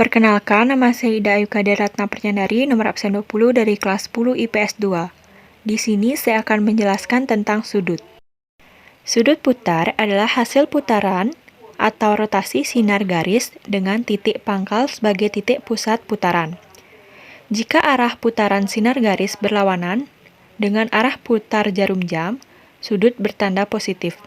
Perkenalkan, nama saya Ida Ayu Kadir Ratna Pernyandari, nomor absen 20 dari kelas 10 IPS 2. Di sini saya akan menjelaskan tentang sudut. Sudut putar adalah hasil putaran atau rotasi sinar garis dengan titik pangkal sebagai titik pusat putaran. Jika arah putaran sinar garis berlawanan dengan arah putar jarum jam, sudut bertanda positif.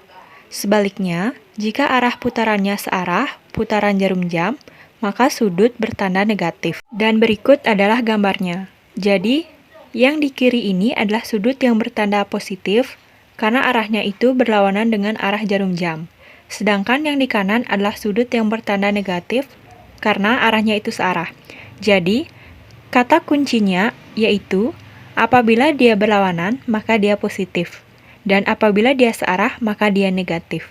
Sebaliknya, jika arah putarannya searah putaran jarum jam, maka sudut bertanda negatif. Dan berikut adalah gambarnya. Jadi, yang di kiri ini adalah sudut yang bertanda positif karena arahnya itu berlawanan dengan arah jarum jam. Sedangkan yang di kanan adalah sudut yang bertanda negatif karena arahnya itu searah. Jadi, kata kuncinya yaitu apabila dia berlawanan, maka dia positif. Dan apabila dia searah, maka dia negatif.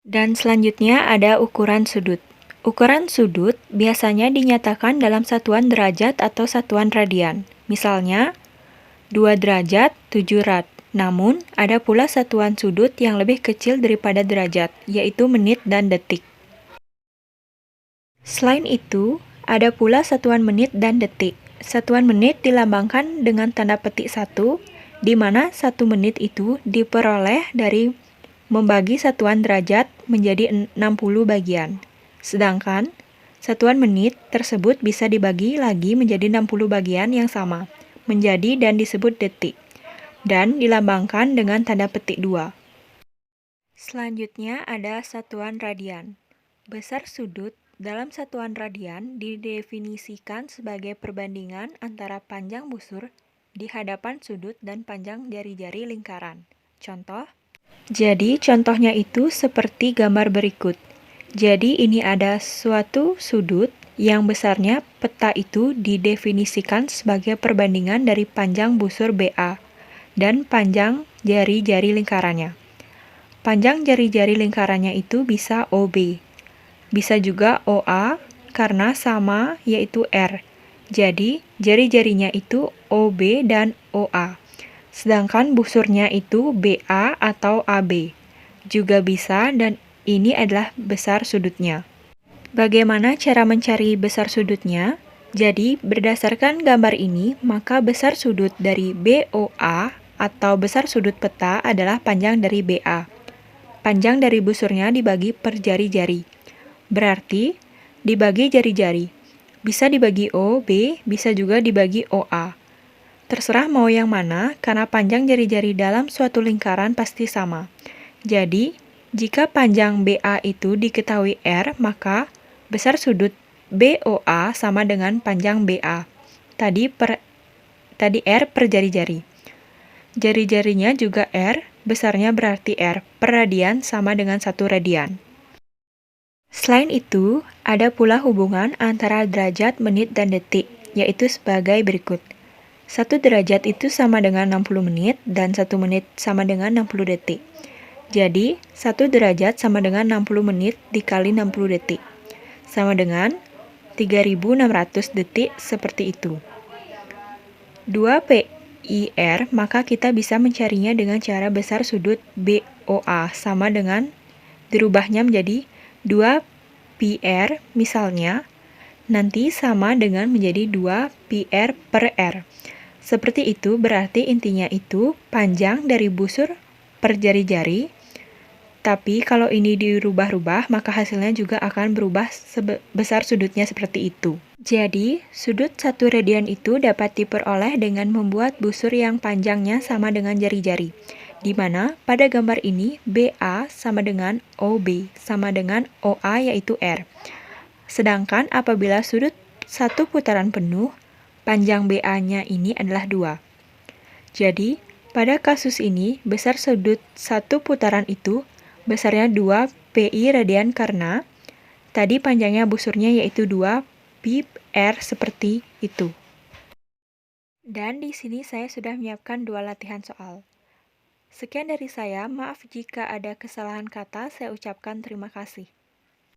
Dan selanjutnya ada ukuran sudut. Ukuran sudut biasanya dinyatakan dalam satuan derajat atau satuan radian. Misalnya, 2 derajat, 7 rad. Namun, ada pula satuan sudut yang lebih kecil daripada derajat, yaitu menit dan detik. Selain itu, ada pula satuan menit dan detik. Satuan menit dilambangkan dengan tanda petik 1, di mana 1 menit itu diperoleh dari membagi satuan derajat menjadi 60 bagian. Sedangkan, satuan menit tersebut bisa dibagi lagi menjadi 60 bagian yang sama, menjadi dan disebut detik, dan dilambangkan dengan tanda petik 2. Selanjutnya ada satuan radian. Besar sudut dalam satuan radian didefinisikan sebagai perbandingan antara panjang busur di hadapan sudut dan panjang jari-jari lingkaran. Contoh? Jadi, contohnya itu seperti gambar berikut. Jadi, ini ada suatu sudut yang besarnya peta itu didefinisikan sebagai perbandingan dari panjang busur BA dan panjang jari-jari lingkarannya. Panjang jari-jari lingkarannya itu bisa OB. Bisa juga OA karena sama yaitu R. Jadi, jari-jarinya itu OB dan OA. Sedangkan busurnya itu BA atau AB. Juga bisa dan ini adalah besar sudutnya. Bagaimana cara mencari besar sudutnya? Jadi, berdasarkan gambar ini, maka besar sudut dari BOA atau besar sudut peta adalah panjang dari BA. Panjang dari busurnya dibagi per jari-jari. Berarti, dibagi jari-jari. Bisa dibagi OB, bisa juga dibagi OA. Terserah mau yang mana, karena panjang jari-jari dalam suatu lingkaran pasti sama. Jadi, jika panjang BA itu diketahui R, maka besar sudut BOA sama dengan panjang BA. Tadi R per jari-jari. Jari-jarinya juga R, besarnya berarti R per radian sama dengan 1 radian. Selain itu, ada pula hubungan antara derajat, menit, dan detik, yaitu sebagai berikut. 1 derajat itu sama dengan 60 menit, dan 1 menit sama dengan 60 detik. Jadi, 1 derajat sama dengan 60 menit dikali 60 detik. Sama dengan 3.600 detik seperti itu. 2 PIR, maka kita bisa mencarinya dengan cara besar sudut BOA sama dengan dirubahnya menjadi 2 PR, misalnya, nanti sama dengan menjadi 2 PR per R. Seperti itu berarti intinya itu panjang dari busur per jari-jari, tapi kalau ini dirubah-rubah maka hasilnya juga akan berubah besar sudutnya seperti itu. Jadi, sudut 1 radian itu dapat diperoleh dengan membuat busur yang panjangnya sama dengan jari-jari, di mana pada gambar ini BA sama dengan OB sama dengan OA yaitu R. Sedangkan apabila sudut 1 putaran penuh, panjang BA-nya ini adalah 2. Jadi, pada kasus ini, besar sudut 1 putaran itu besarnya 2 PI radian karena tadi panjangnya busurnya yaitu 2 pi R seperti itu. Dan di sini saya sudah menyiapkan 2 latihan soal. Sekian dari saya, maaf jika ada kesalahan kata, saya ucapkan terima kasih.